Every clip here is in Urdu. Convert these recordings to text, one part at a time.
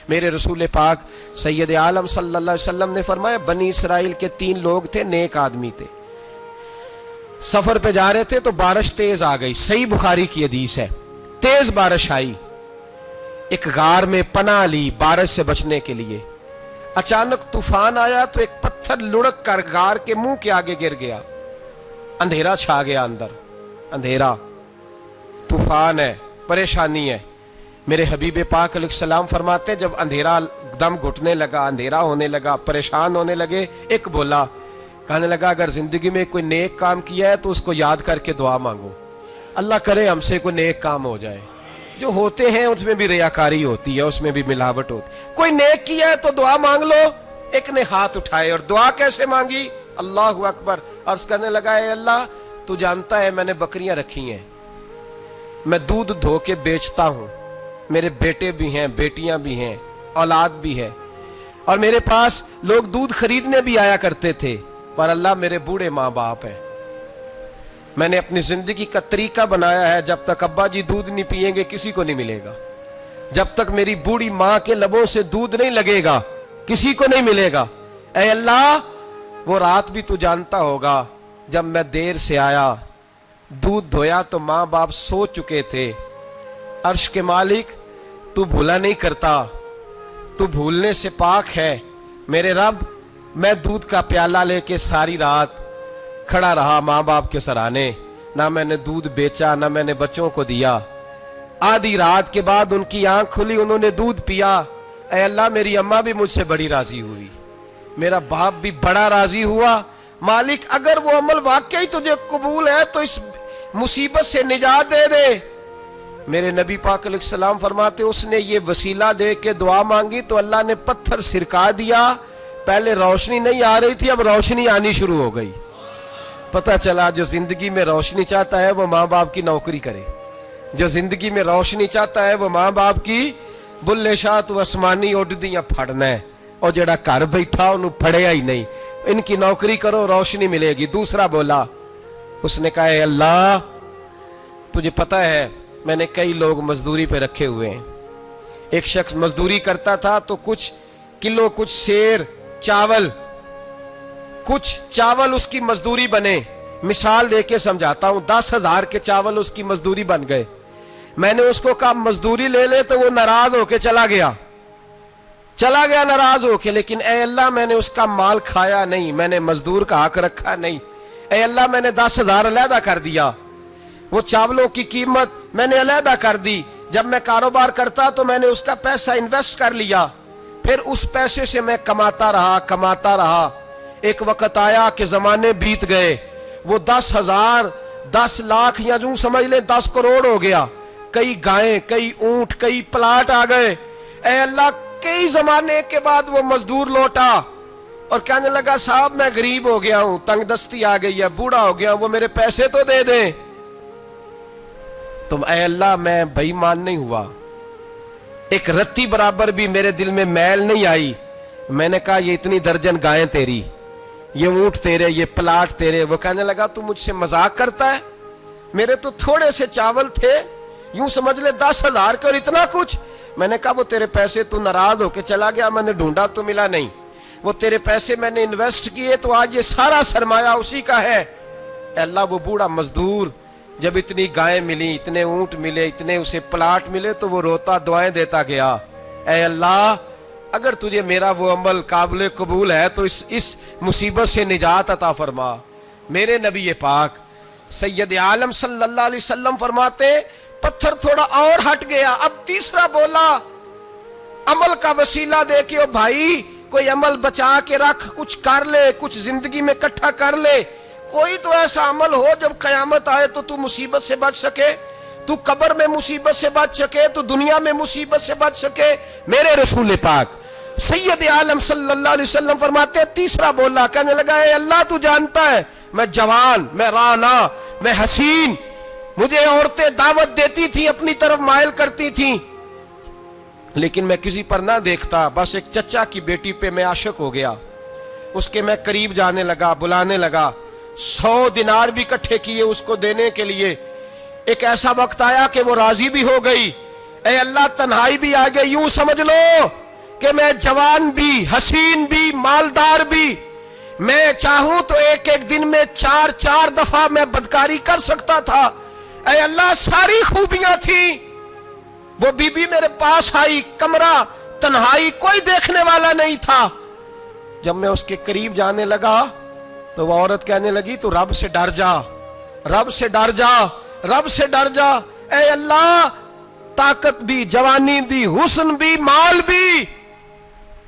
میرے رسول پاک سید عالم صلی اللہ علیہ وسلم نے فرمایا بنی اسرائیل کے 3 لوگ تھے، نیک آدمی تھے، سفر پہ جا رہے تھے تو بارش تیز آ گئی، صحیح بخاری کی حدیث ہے، تیز بارش آئی، ایک غار میں پناہ لی بارش سے بچنے کے لیے، اچانک طوفان آیا تو ایک پتھر لڑک کر غار کے منہ کے آگے گر گیا، اندھیرا چھا گیا، اندر اندھیرا، طوفان ہے، پریشانی ہے۔ میرے حبیب پاک علیہ السلام فرماتے جب اندھیرا دم گھٹنے لگا، اندھیرا ہونے لگا، پریشان ہونے لگے، ایک بولا، کہنے لگا اگر زندگی میں کوئی نیک کام کیا ہے تو اس کو یاد کر کے دعا مانگو، اللہ کرے ہم سے کوئی نیک کام ہو جائے۔ جو ہوتے ہیں اس میں بھی ریاکاری ہوتی ہے، اس میں بھی ملاوٹ ہوتی ہے، کوئی نیک کیا ہے تو دعا مانگ لو۔ ایک نے ہاتھ اٹھائے اور دعا کیسے مانگی؟ اللہ اکبر، عرض کرنے لگا اے اللہ تو جانتا ہے میں نے بکریاں رکھی ہیں، میں دودھ دھو کے بیچتا ہوں، میرے بیٹے بھی ہیں، بیٹیاں بھی ہیں، اولاد بھی ہے، اور میرے پاس لوگ دودھ خریدنے بھی آیا کرتے تھے، پر اللہ میرے بوڑھے ماں باپ ہیں، میں نے اپنی زندگی کا طریقہ بنایا ہے جب تک ابا جی دودھ نہیں پئیں گے کسی کو نہیں ملے گا، جب تک میری بوڑھی ماں کے لبوں سے دودھ نہیں لگے گا کسی کو نہیں ملے گا۔ اے اللہ وہ رات بھی تو جانتا ہوگا جب میں دیر سے آیا، دودھ دھویا تو ماں باپ سو چکے تھے، عرش کے مالک تو بھولا نہیں کرتا، تو بھولنے سے پاک ہے، میرے رب میں دودھ کا پیالہ لے کے ساری رات کھڑا رہا ماں باپ کے سرانے، نہ میں نے دودھ بیچا نہ میں نے بچوں کو دیا، آدھی رات کے بعد ان کی آنکھ کھلی، انہوں نے دودھ پیا، اے اللہ میری اماں بھی مجھ سے بڑی راضی ہوئی، میرا باپ بھی بڑا راضی ہوا، مالک اگر وہ عمل واقعی تجھے قبول ہے تو اس مصیبت سے نجات دے دے۔ میرے نبی پاک علیہ السلام فرماتے اس نے یہ وسیلہ دے کے دعا مانگی تو اللہ نے پتھر سرکا دیا، پہلے روشنی نہیں آ رہی تھی اب روشنی آنی شروع ہو گئی۔ پتہ چلا جو زندگی میں روشنی چاہتا ہے وہ ماں باپ کی نوکری کرے، جو زندگی میں روشنی چاہتا ہے وہ ماں باپ کی بلے شاہ تو آسمانی اڈدیاں پھڑنا ہے، اور جڑا گھر بیٹھا انہوں پھڑیا ہی نہیں، ان کی نوکری کرو روشنی ملے گی۔ دوسرا بولا، اس نے کہا اے اللہ تجھے پتہ ہے میں نے کئی لوگ مزدوری پہ رکھے ہوئے ہیں، ایک شخص مزدوری کرتا تھا تو کچھ کلو کچھ سیر چاول کچھ چاول اس کی مزدوری بنے، مثال دے کے سمجھاتا ہوں، 10,000 کے چاول اس کی مزدوری بن گئے، میں نے اس کو کہا مزدوری لے لے تو وہ ناراض ہو کے چلا گیا ناراض ہو کے، لیکن اے اللہ میں نے اس کا مال کھایا نہیں، میں نے مزدور کا حق رکھا نہیں، اے اللہ میں نے 10,000 علیحدہ کر دیا، وہ چاولوں کی قیمت میں نے علیحدہ کر دی، جب میں کاروبار کرتا تو میں نے اس کا پیسہ انویسٹ کر لیا، پھر اس پیسے سے میں کماتا رہا، ایک وقت آیا کہ زمانے بیت گئے، وہ 10,000 10 لاکھ یا جو سمجھ لیں 10 کروڑ ہو گیا، کئی گائیں کئی اونٹ کئی پلاٹ آ گئے، اے اللہ کئی زمانے کے بعد وہ مزدور لوٹا اور کہنے لگا صاحب میں غریب ہو گیا ہوں، تنگ دستی آ گئی ہے، بوڑھا ہو گیا ہوں، وہ میرے پیسے تو دے دیں۔ تم اے اللہ میں بے ایمان نہیں ہوا، ایک رتی برابر بھی میرے دل میں میل نہیں آئی، میں نے کہا یہ اتنی درجن گائیں تیری، یہ اونٹ تیرے، یہ پلاٹ تیرے، وہ کہنے لگا تو مجھ سے مذاق کرتا ہے، میرے تو تھوڑے سے چاول تھے، یوں سمجھ لے 10,000 کے اور اتنا کچھ، میں نے کہا وہ تیرے پیسے تو ناراض ہو کے چلا گیا، میں نے ڈھونڈا تو ملا نہیں، وہ تیرے پیسے میں نے انویسٹ کیے تو آج یہ سارا سرمایہ اسی کا ہے۔ اے اللہ وہ بوڑھا مزدور جب اتنی گائیں ملی، اتنے اونٹ ملے، اتنے اسے پلاٹ ملے تو وہ روتا دعائیں دیتا گیا، اے اللہ اگر تجھے میرا وہ عمل قابل قبول ہے تو اس مصیبت سے نجات عطا فرما۔ میرے نبی پاک سید عالم صلی اللہ علیہ وسلم فرماتے پتھر تھوڑا اور ہٹ گیا، اب تیسرا بولا عمل کا وسیلہ دے کے، او بھائی کوئی عمل بچا کے رکھ، کچھ کر لے، کچھ زندگی میں اکٹھا کر لے، کوئی تو ایسا عمل ہو جب قیامت آئے تو مصیبت سے بچ سکے، تو قبر میں مصیبت سے بچ سکے، تو دنیا میں مصیبت سے بچ سکے۔ میرے رسول پاک سید عالم صلی اللہ علیہ وسلم فرماتے تیسرا بولا، کہنے لگا اے اللہ تو جانتا ہے میں جوان، میں رانا، میں حسین، مجھے عورتیں دعوت دیتی تھی، اپنی طرف مائل کرتی تھیں، لیکن میں کسی پر نہ دیکھتا، بس ایک چچا کی بیٹی پہ میں عاشق ہو گیا، اس کے میں قریب جانے لگا، بلانے لگا، 100 دینار بھی اکٹھے کیے اس کو دینے کے لیے، ایک ایسا وقت آیا کہ وہ راضی بھی ہو گئی، اے اللہ تنہائی بھی آ گئی، یوں سمجھ لو کہ میں جوان بھی، حسین بھی، مالدار بھی، میں چاہوں تو ایک ایک دن میں 4 دفعہ میں بدکاری کر سکتا تھا۔ اے اللہ ساری خوبیاں تھیں، وہ بی بی میرے پاس آئی، کمرہ تنہائی، کوئی دیکھنے والا نہیں تھا۔ جب میں اس کے قریب جانے لگا تو وہ عورت کہنے لگی تو رب سے ڈر جا، رب سے ڈر جا، رب سے ڈر جا۔ اے اللہ طاقت بھی، جوانی بھی، حسن بھی، مال بھی،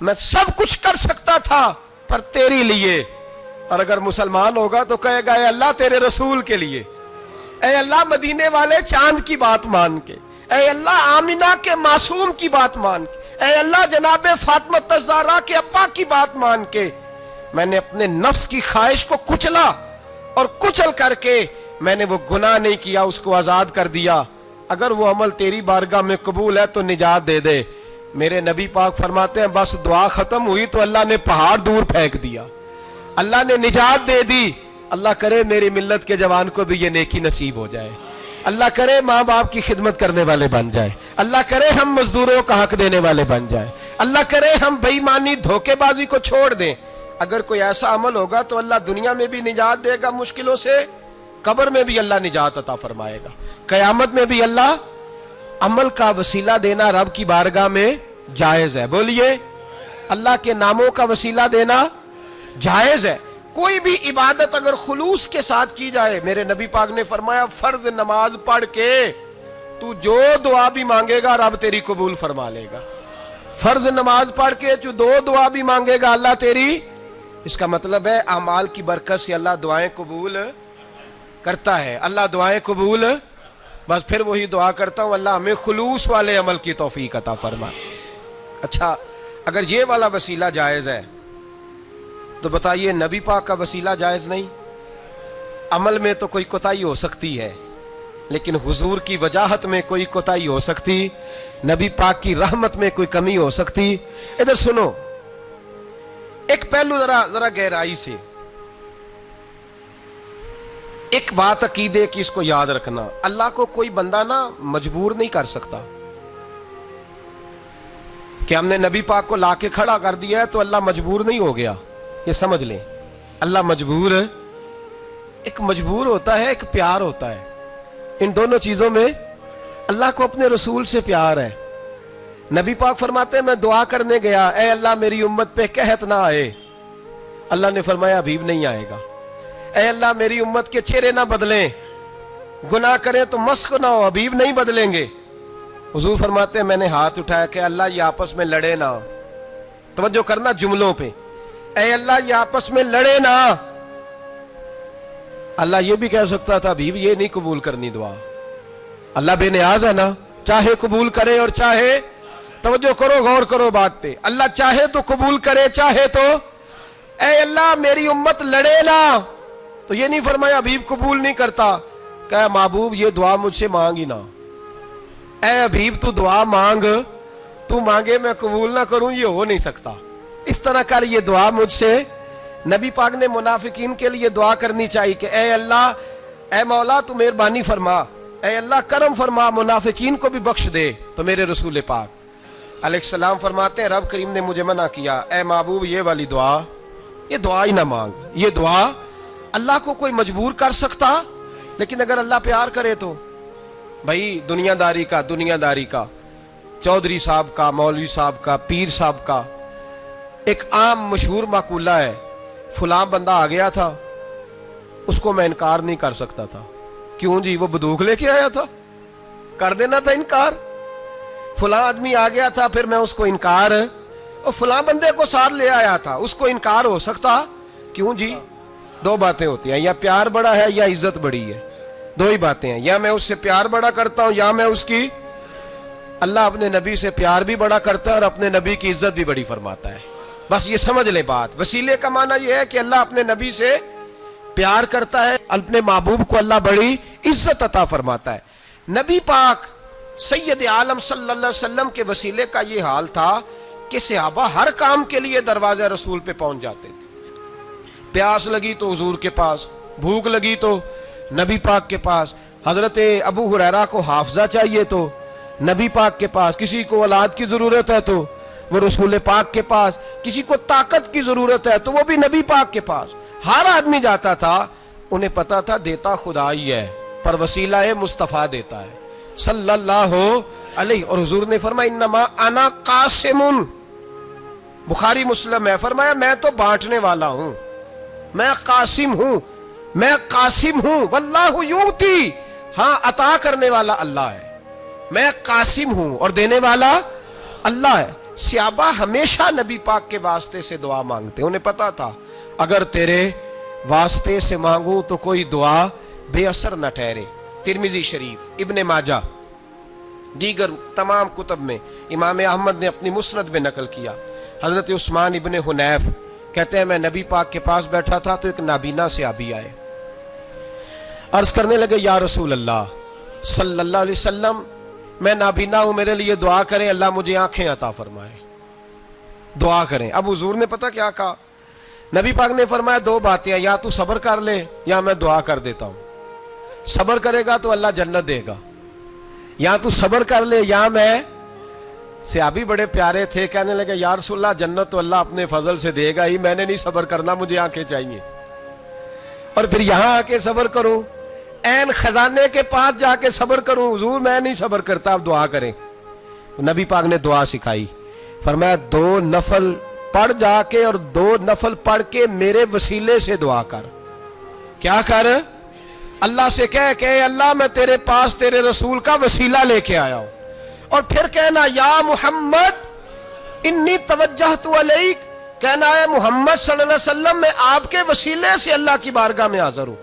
میں سب کچھ کر سکتا تھا پر تیری لیے۔ اور اگر مسلمان ہوگا تو کہے گا اے اللہ تیرے رسول کے لیے، اے اللہ مدینے والے چاند کی بات مان کے، اے اللہ آمینہ کے معصوم کی بات مان کے، اے اللہ جناب فاطمہ الزہرا کے ابا کی بات مان کے میں نے اپنے نفس کی خواہش کو کچلا، اور کچل کر کے میں نے وہ گناہ نہیں کیا، اس کو آزاد کر دیا۔ اگر وہ عمل تیری بارگاہ میں قبول ہے تو نجات دے دے۔ میرے نبی پاک فرماتے ہیں بس دعا ختم ہوئی تو اللہ نے پہاڑ دور پھینک دیا، اللہ نے نجات دے دی۔ اللہ کرے میری ملت کے جوان کو بھی یہ نیکی نصیب ہو جائے، اللہ کرے ماں باپ کی خدمت کرنے والے بن جائے، اللہ کرے ہم مزدوروں کا حق دینے والے بن جائیں، اللہ کرے ہم بے ایمانی دھوکے بازی کو چھوڑ دیں۔ اگر کوئی ایسا عمل ہوگا تو اللہ دنیا میں بھی نجات دے گا مشکلوں سے، قبر میں بھی اللہ نجات عطا فرمائے گا، قیامت میں بھی اللہ۔ عمل کا وسیلہ دینا رب کی بارگاہ میں جائز ہے، بولیے اللہ کے ناموں کا وسیلہ دینا جائز ہے۔ کوئی بھی عبادت اگر خلوص کے ساتھ کی جائے، میرے نبی پاک نے فرمایا فرض نماز پڑھ کے تو جو دعا بھی مانگے گا رب تیری قبول فرما لے گا۔ فرض نماز پڑھ کے جو دعا بھی مانگے گا اللہ تیری، اس کا مطلب ہے اعمال کی برکت سے اللہ دعائیں قبول کرتا ہے، اللہ دعائیں قبول۔ بس پھر وہی دعا کرتا ہوں اللہ ہمیں خلوص والے عمل کی توفیق عطا فرما۔ اچھا اگر یہ والا وسیلہ جائز ہے تو بتائیے نبی پاک کا وسیلہ جائز نہیں؟ عمل میں تو کوئی کوتاہی ہو سکتی ہے لیکن حضور کی وجاہت میں کوئی کوتاہی ہو سکتی، نبی پاک کی رحمت میں کوئی کمی ہو سکتی۔ ادھر سنو ایک پہلو ذرا گہرائی سے، ایک بات عقیدے کی اس کو یاد رکھنا، اللہ کو کوئی بندہ نا مجبور نہیں کر سکتا کہ ہم نے نبی پاک کو لا کے کھڑا کر دیا ہے تو اللہ مجبور نہیں ہو گیا، یہ سمجھ لیں۔ اللہ مجبور ہے، ایک مجبور ہوتا ہے ایک پیار ہوتا ہے، ان دونوں چیزوں میں اللہ کو اپنے رسول سے پیار ہے۔ نبی پاک فرماتے ہیں میں دعا کرنے گیا اے اللہ میری امت پہ قحط نہ آئے، اللہ نے فرمایا ابھی نہیں آئے گا۔ اے اللہ میری امت کے چہرے نہ بدلیں، گناہ کریں تو مسخ نہ ہو، ابھی نہیں بدلیں گے۔ حضور فرماتے ہیں میں نے ہاتھ اٹھایا کہ اللہ یہ آپس میں لڑے نہ، توجہ کرنا جملوں پہ، اے اللہ یہ آپس میں لڑے نہ۔ اللہ یہ بھی کہہ سکتا تھا ابھی یہ نہیں قبول کرنی دعا، اللہ بے نیاز ہے نا، چاہے قبول کرے اور چاہے، توجہ کرو غور کرو بات پہ، اللہ چاہے تو قبول کرے چاہے تو، اے اللہ میری امت لڑے نہ، تو یہ نہیں فرمایا حبیب قبول نہیں کرتا، کہ محبوب یہ دعا مجھ سے مانگ ہی نہ، اے حبیب تو دعا مانگ، تو مانگے میں قبول نہ کروں یہ ہو نہیں سکتا، اس طرح کر یہ دعا مجھ سے۔ نبی پاک نے منافقین کے لیے دعا کرنی چاہیے کہ اے اللہ اے مولا تو مہربانی فرما، اے اللہ کرم فرما منافقین کو بھی بخش دے۔ تو میرے رسول پاک علیہ السلام فرماتے ہیں رب کریم نے مجھے منع کیا، اے محبوب یہ والی دعا، یہ دعا ہی نہ مانگ، یہ دعا اللہ کو کوئی مجبور کر سکتا، لیکن اگر اللہ پیار کرے تو بھائی دنیا داری کا چودھری صاحب کا، مولوی صاحب کا، پیر صاحب کا ایک عام مشہور مقولہ ہے، فلاں بندہ آ گیا تھا اس کو میں انکار نہیں کر سکتا تھا، کیوں جی وہ بندوق لے کے آیا تھا، کر دینا تھا انکار۔ فلاں آدمی آ گیا تھا پھر میں اس کو انکار، اور فلاں بندے کو ساتھ لے آیا تھا اس کو انکار ہو سکتا، کیوں جی؟ دو باتیں ہوتی ہیں، یا پیار بڑا ہے یا عزت بڑی ہے، دو ہی باتیں ہیں، یا میں اس سے پیار بڑا کرتا ہوں یا میں اس کی۔ اللہ اپنے نبی سے پیار بھی بڑا کرتا ہے اور اپنے نبی کی عزت بھی بڑی فرماتا ہے، بس یہ سمجھ لیں بات۔ وسیلے کا معنی یہ ہے کہ اللہ اپنے نبی سے پیار کرتا ہے، اپنے محبوب کو اللہ بڑی عزت عطا فرماتا ہے۔ نبی پاک سید عالم صلی اللہ علیہ وسلم کے وسیلے کا یہ حال تھا کہ صحابہ ہر کام کے لیے دروازہ رسول پہ پہنچ جاتے تھے، پیاس لگی تو حضور کے پاس، بھوک لگی تو نبی پاک کے پاس، حضرت ابو ہریرہ کو حافظہ چاہیے تو نبی پاک کے پاس، کسی کو اولاد کی ضرورت ہے تو وہ رسول پاک کے پاس، کسی کو طاقت کی ضرورت ہے تو وہ بھی نبی پاک کے پاس، ہر آدمی جاتا تھا، انہیں پتا تھا دیتا خدا ہی ہے پر وسیلہ مصطفیٰ دیتا ہے صلی اللہ علیہ. اور حضور نے فرمایا انما انا قاسم، بخاری مسلم ہے، فرمایا میں تو بانٹنے والا ہوں، میں قاسم ہوں، میں قاسم ہوں، واللہ یؤتی، ہاں عطا کرنے والا اللہ ہے، میں قاسم ہوں اور دینے والا اللہ ہے. صحابہ ہمیشہ نبی پاک کے واسطے سے دعا مانگتے، انہیں پتا تھا اگر تیرے واسطے سے مانگوں تو کوئی دعا بے اثر نہ ٹھہرے. ترمذی شریف، ابن ماجہ، دیگر تمام کتب میں امام احمد نے اپنی مسند میں نقل کیا. حضرت عثمان ابن حنیف کہتے ہیں میں نبی پاک کے پاس بیٹھا تھا تو ایک نابینا صحابی آئے، عرض کرنے لگے یا رسول اللہ صلی اللہ علیہ وسلم میں نابینا ہوں، میرے لیے دعا کریں، اللہ مجھے آنکھیں عطا فرمائے، دعا کریں. اب حضور نے پتہ کیا کہا؟ نبی پاک نے فرمایا دو باتیں ہیں، یا تو صبر کر لے یا میں دعا کر دیتا ہوں. صبر کرے گا تو اللہ جنت دے گا، یا تو صبر کر لے یا میں. صحابی بڑے پیارے تھے، کہنے لگے یا رسول اللہ جنت تو اللہ اپنے فضل سے دے گا ہی، میں نے نہیں صبر کرنا، مجھے آنکھیں چاہیے، اور پھر یہاں آ کے صبر کروں، این خزانے کے پاس جا کے صبر کروں؟ حضور میں نہیں صبر کرتا، آپ دعا کریں. نبی پاک نے دعا سکھائی، فرمایا 2 نفل پڑھ جا کے اور 2 نفل پڑھ کے میرے وسیلے سے دعا کر. کیا کر؟ اللہ سے کہہ کہ اے اللہ میں تیرے پاس تیرے رسول کا وسیلہ لے کے آیا ہوں، اور پھر کہنا یا محمد انی توجہت علیک، کہنا ہے محمد صلی اللہ علیہ وسلم میں آپ کے وسیلے سے اللہ کی بارگاہ میں حاضر ہوں،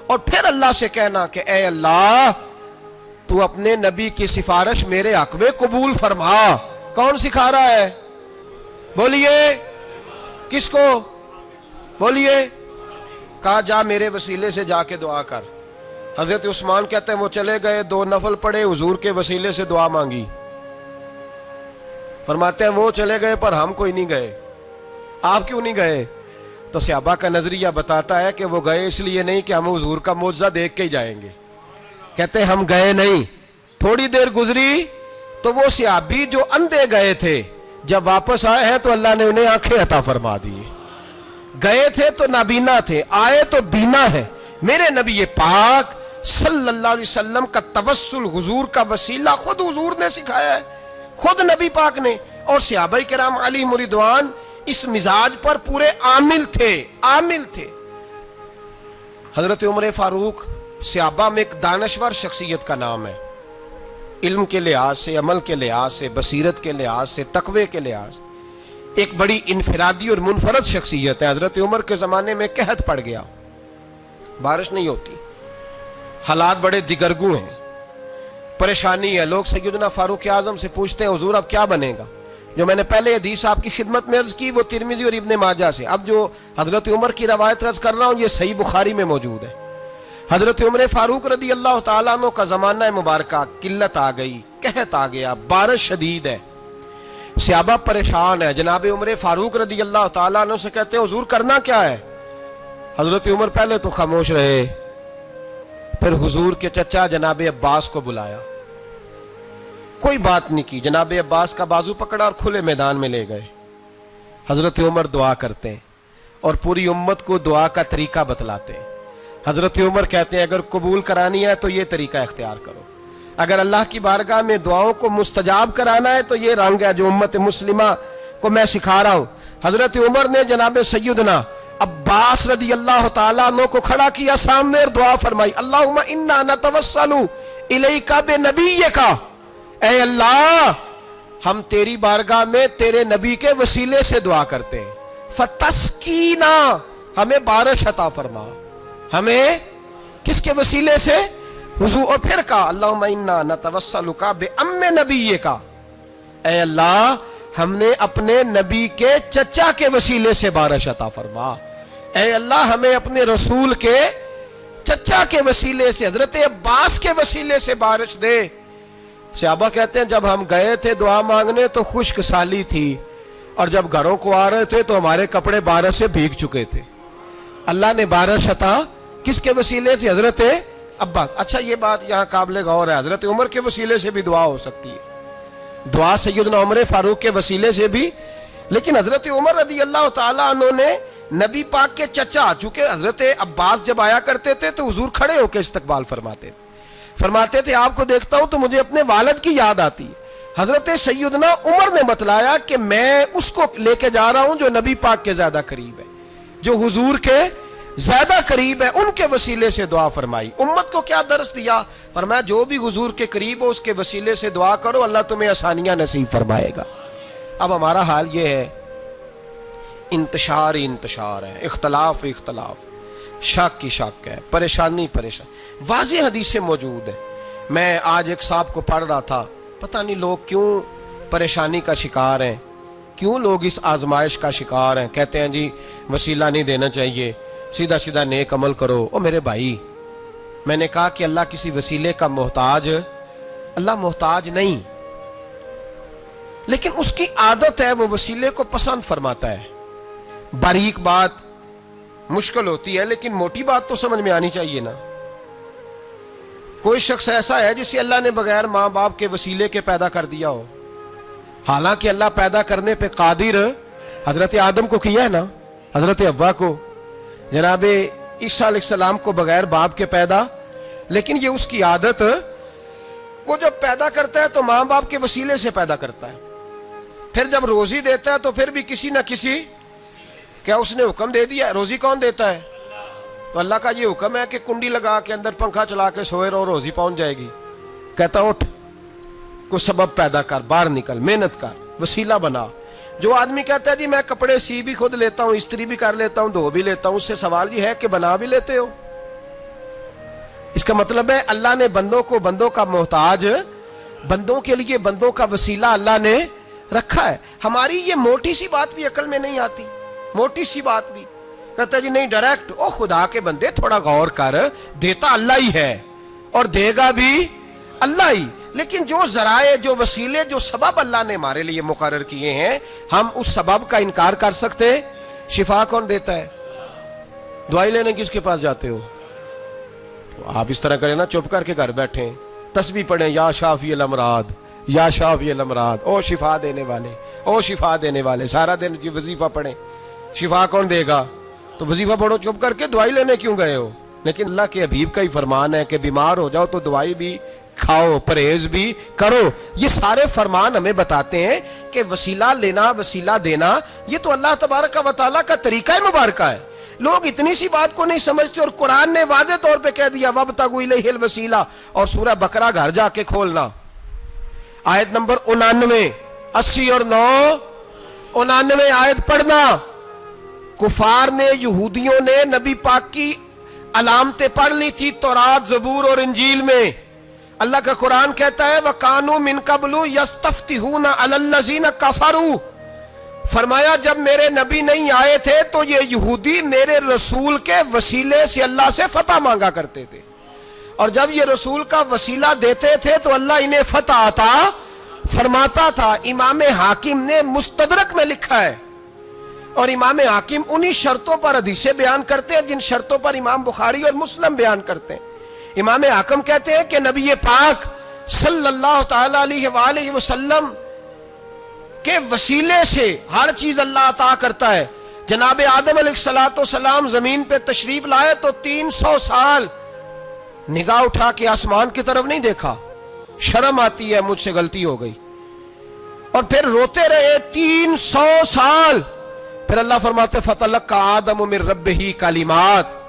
اور پھر اللہ سے کہنا کہ اے اللہ تو اپنے نبی کی سفارش میرے حق میں قبول فرما. کون سکھا رہا ہے؟ بولیے کس کو؟ بولیے. کہا جا میرے وسیلے سے جا کے دعا کر. حضرت عثمان کہتے ہیں وہ چلے گئے، 2 نفل پڑھے، حضور کے وسیلے سے دعا مانگی. فرماتے ہیں وہ چلے گئے پر ہم کوئی نہیں گئے. آپ کیوں نہیں گئے؟ تو صحابہ کا نظریہ بتاتا ہے کہ وہ گئے اس لیے نہیں کہ ہم حضور کا معجزہ دیکھ کے ہی جائیں گے. کہتے ہیں ہم گئے نہیں. تھوڑی دیر گزری تو وہ صحابی جو اندھے گئے تھے جب واپس آئے ہیں تو اللہ نے انہیں آنکھیں عطا فرما دی. گئے تھے تو نابینا تھے، آئے تو بینا ہے. میرے نبی پاک صلی اللہ علیہ وسلم کا توسل، حضور کا وسیلہ خود حضور نے سکھایا ہے، خود نبی پاک نے. اور صحابہ کرام علیہم رضوان اس مزاج پر پورے عامل تھے. حضرت عمر فاروق صحابہ میں ایک دانشور شخصیت کا نام ہے، علم کے لحاظ سے، عمل کے لحاظ سے، بصیرت کے لحاظ سے، تقوی کے لحاظ سے ایک بڑی انفرادی اور منفرد شخصیت ہے. حضرت عمر کے زمانے میں قحط پڑ گیا، بارش نہیں ہوتی، حالات بڑے دگرگوں ہیں، پریشانی ہے. لوگ سیدنا فاروق اعظم سے پوچھتے ہیں حضور اب کیا بنے گا؟ جو میں نے پہلے حدیث آپ کی خدمت میں عرض کی وہ ترمذی اور ابن ماجہ سے. اب جو حضرت عمر کی روایت عرض کر رہا ہوں یہ صحیح بخاری میں موجود ہے. حضرت عمر فاروق رضی اللہ تعالیٰ عنہ کا زمانہ مبارکہ، قلت آ گئی، قحط آ گیا، بارش شدید ہے، صحابہ پریشان ہے. جناب عمر فاروق رضی اللہ تعالیٰ عنہ سے کہتے ہیں حضور کرنا کیا ہے؟ حضرت عمر پہلے تو خاموش رہے، پھر حضور کے چچا جناب عباس کو بلایا، کوئی بات نہیں کی. جناب عباس کا بازو پکڑا اور کھلے میدان میں لے گئے. حضرت عمر دعا کرتے ہیں اور پوری امت کو دعا کا طریقہ بتلاتے ہیں. حضرت عمر کہتے ہیں اگر قبول کرانی ہے تو یہ طریقہ اختیار کرو، اگر اللہ کی بارگاہ میں دعاؤں کو مستجاب کرانا ہے تو یہ رنگ ہے جو امت مسلمہ کو میں سکھا رہا ہوں. حضرت عمر نے جناب سیدنا عباس رضی اللہ تعالیٰ عنہ کو کھڑا کیا سامنے اور دعا فرمائی، اللہم انا نتوسل الیک بنبیک، اے اللہ ہم تیری بارگاہ میں تیرے نبی کے وسیلے سے دعا کرتے ہیں، فتسقینا، ہمیں بارش عطا فرما. ہمیں کس کے وسیلے سے؟ حضور. اور پھر کہا اللہم انا نتوسلک بام نبیک، اے اللہ ہم نے اپنے نبی کے چچا کے وسیلے سے بارش عطا فرما. اے اللہ ہمیں اپنے رسول کے چچا کے وسیلے سے، حضرت عباس کے وسیلے سے بارش دے. صحابہ کہتے ہیں جب ہم گئے تھے دعا مانگنے تو خشک سالی تھی، اور جب گھروں کو آ رہے تھے تو ہمارے کپڑے بارش سے بھیگ چکے تھے. اللہ نے بارش عطا کس کے وسیلے سے؟ حضرت عباس. اچھا یہ بات یہاں قابل غور ہے، حضرت عمر کے وسیلے سے بھی دعا ہو سکتی ہے. دعا سیدنا عمر فاروق کے وسیلے سے بھی. لیکن حضرت عمر رضی اللہ تعالیٰ عنہ نے نبی پاک کے چچا، چونکہ حضرت عباس جب آیا کرتے تھے تو حضور کھڑے ہو کے استقبال فرماتے تھے آپ کو دیکھتا ہوں تو مجھے اپنے والد کی یاد آتی ہے. حضرت سیدنا عمر نے بتلایا کہ میں اس کو لے کے جا رہا ہوں جو نبی پاک کے زیادہ قریب ہے، جو حضور کے زیادہ قریب ہے، ان کے وسیلے سے دعا فرمائی. امت کو کیا درس دیا؟ فرمایا جو بھی حضور کے قریب ہو اس کے وسیلے سے دعا کرو، اللہ تمہیں آسانیاں نصیب فرمائے گا. اب ہمارا حال یہ ہے، انتشار ہی انتشار ہے، اختلاف ہی اختلاف، شک کی شک ہے، پریشانی واضح حدیثیں موجود ہیں. میں آج ایک صاحب کو پڑھ رہا تھا، پتہ نہیں لوگ کیوں پریشانی کا شکار ہیں، کیوں لوگ اس آزمائش کا شکار ہیں. کہتے ہیں جی وسیلہ نہیں دینا چاہیے، سیدھا سیدھا نیک عمل کرو. او میرے بھائی، میں نے کہا کہ اللہ کسی وسیلے کا محتاج، اللہ محتاج نہیں، لیکن اس کی عادت ہے وہ وسیلے کو پسند فرماتا ہے. باریک بات مشکل ہوتی ہے لیکن موٹی بات تو سمجھ میں آنی چاہیے نا. کوئی شخص ایسا ہے جسے اللہ نے بغیر ماں باپ کے وسیلے کے پیدا کر دیا ہو، حالانکہ اللہ پیدا کرنے پہ قادر حضرت آدم کو کیا ہے نا، حضرت حوا کو، جناب عیسیٰ علیہ السلام کو بغیر باپ کے پیدا، لیکن یہ اس کی عادت، وہ جب پیدا کرتا ہے تو ماں باپ کے وسیلے سے پیدا کرتا ہے. پھر جب روزی دیتا ہے تو پھر بھی کسی نہ کسی، کیا اس نے حکم دے دیا؟ روزی کون دیتا ہے؟ تو اللہ کا یہ حکم ہے کہ کنڈی لگا کے اندر پنکھا چلا کے سوئے رہو، روزی پہنچ جائے گی. کہتا اٹھ، کوئی سبب پیدا کر، باہر نکل، محنت کر، وسیلہ بنا. جو آدمی کہتا ہے جی میں کپڑے سی بھی خود لیتا ہوں، استری بھی کر لیتا ہوں، دھو بھی لیتا ہوں، اس سے سوال یہ ہے کہ بنا بھی لیتے ہو؟ اس کا مطلب ہے اللہ نے بندوں کو بندوں کا محتاج، بندوں کے لیے بندوں کا وسیلہ اللہ نے رکھا ہے. ہماری یہ موٹی سی بات بھی عقل میں نہیں آتی، موٹی سی بات بھی. کہتا ہے جی نہیں ڈائریکٹ، او خدا کے بندے تھوڑا غور کر، دیتا اللہ ہی ہے اور دے گا بھی اللہ ہی. لیکن جو ذرائع، جو وسیلے، جو سبب اللہ نے ہمارے لیے مقرر کیے ہیں، ہم اس سبب کا انکار کر سکتے؟ شفا کون دیتا ہے؟ دوائی لینے کس کے پاس جاتے ہو؟ آپ اس طرح کریں نا، چپ کر کے گھر بیٹھیں، تسبیح پڑھیں، یا شافی الامراض، یا شافی الامراض، او شفا دینے والے، او شفا دینے والے. سارا دن یہ وظیفہ پڑھیں، شفا کون دے گا؟ تو وظیفہ پڑھو چپ کر کے، دوائی لینے کیوں گئے ہو؟ لیکن اللہ کے حبیب کا ہی فرمان ہے کہ بیمار ہو جاؤ تو دوائی بھی کھاؤ، پرہیز بھی کرو. یہ سارے فرمان ہمیں بتاتے ہیں کہ وسیلہ لینا، وسیلہ دینا، یہ تو اللہ تبارک و تعالیٰ کا طریقہ مبارکہ ہے. لوگ اتنی سی بات کو نہیں سمجھتے، اور قرآن نے واضح طور پہ کہہ دیا وَابْتَغُوا إِلَيْهِ الْوَسِيلَةَ. اور سورہ بقرہ گھر جا کے کھولنا، آیت نمبر 99، 80 اور 9، 99 آیت پڑھنا. کفار نے، یہودیوں نے نبی پاک کی علامتیں پڑھ لی تھی تورات، زبور اور انجیل میں. اللہ کا قرآن کہتا ہے وَكَانُوا مِن قَبْلُ يَسْتَفْتِحُونَ عَلَى الَّذِينَ كَفَرُوا. فرمایا جب میرے نبی نہیں آئے تھے تو یہ یہودی میرے رسول کے وسیلے سے اللہ سے فتح مانگا کرتے تھے، اور جب یہ رسول کا وسیلہ دیتے تھے تو اللہ انہیں فتح عطا فرماتا تھا. امام حاکم نے مستدرک میں لکھا ہے، اور امام حاکم انہی شرطوں پر حدیثیں بیان کرتے ہیں جن شرطوں پر امام بخاری اور مسلم بیان کرتے ہیں. امام حاکم کہتے ہیں کہ نبی پاک صلی اللہ تعالی علیہ وآلہ وسلم کے وسیلے سے ہر چیز اللہ عطا کرتا ہے. جناب آدم علیہ السلام زمین پہ تشریف لائے تو 300 سال نگاہ اٹھا کے آسمان کی طرف نہیں دیکھا، شرم آتی ہے مجھ سے غلطی ہو گئی، اور پھر روتے رہے 300 سال. پھر اللہ فرماتے فَتَلَقَّى آدَمُ مِن رَبِّهِ کلمات.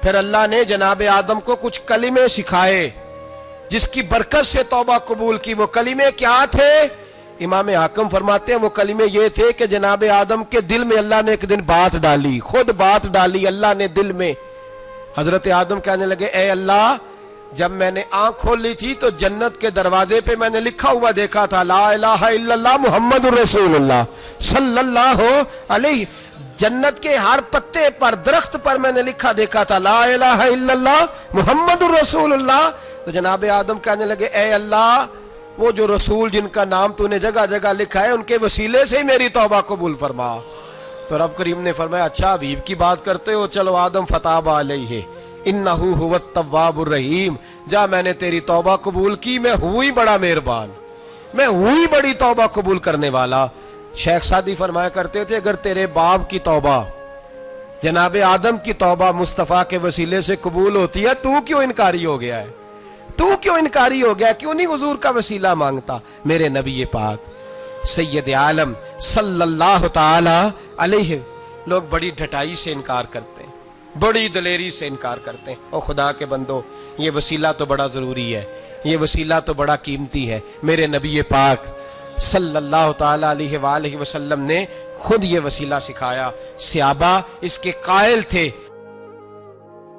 پھر اللہ نے جناب آدم کو کچھ کلمے سکھائے جس کی برکت سے توبہ قبول کی. وہ کلمے کیا تھے؟ امام حاکم فرماتے ہیں وہ کلمے یہ تھے کہ جناب آدم کے دل میں اللہ نے ایک دن بات ڈالی، خود بات ڈالی اللہ نے دل میں. حضرت آدم کہنے لگے اے اللہ، جب میں نے آنکھ کھول لی تھی تو جنت کے دروازے پہ میں نے لکھا ہوا دیکھا تھا لا الہ الا اللہ محمد الرسول اللہ صلی اللہ علیہ. جنت کے ہر پتے پر، درخت پر میں نے لکھا دیکھا تھا لا الہ الا اللہ محمد الرسول اللہ. تو جناب آدم کہنے لگے اے اللہ، وہ جو رسول جن کا نام تو نے جگہ جگہ لکھا ہے ان کے وسیلے سے ہی میری توبہ قبول فرما. تو رب کریم نے فرمایا اچھا حبیب کی بات کرتے ہو، چلو آدم فتاب علیہ انہ هو التواب الرحیم. جا میں نے تیری توبہ قبول کی، میں ہوں ہی بڑا مہربان، میں ہوئی بڑی توبہ قبول کرنے والا. شیخ سعدی فرمایا کرتے تھے اگر تیرے باپ کی توبہ جناب آدم کی توبہ مصطفیٰ کے وسیلے سے قبول ہوتی ہے, تو کیوں انکاری ہو گیا ہے؟ تو کیوں انکاری ہو گیا؟ کیوں نہیں حضور کا وسیلہ مانگتا؟ میرے نبی پاک سید عالم صلی اللہ تعالی علیہ. لوگ بڑی ڈھٹائی سے انکار کرتے ہیں, بڑی دلیری سے انکار کرتے ہیں. او خدا کے بندو, یہ وسیلہ تو بڑا ضروری ہے, یہ وسیلہ تو بڑا قیمتی ہے. میرے نبی پاک صلی اللہ تعالی علیہ وآلہ وسلم نے خود یہ وسیلہ سکھایا. صحابہ اس کے قائل تھے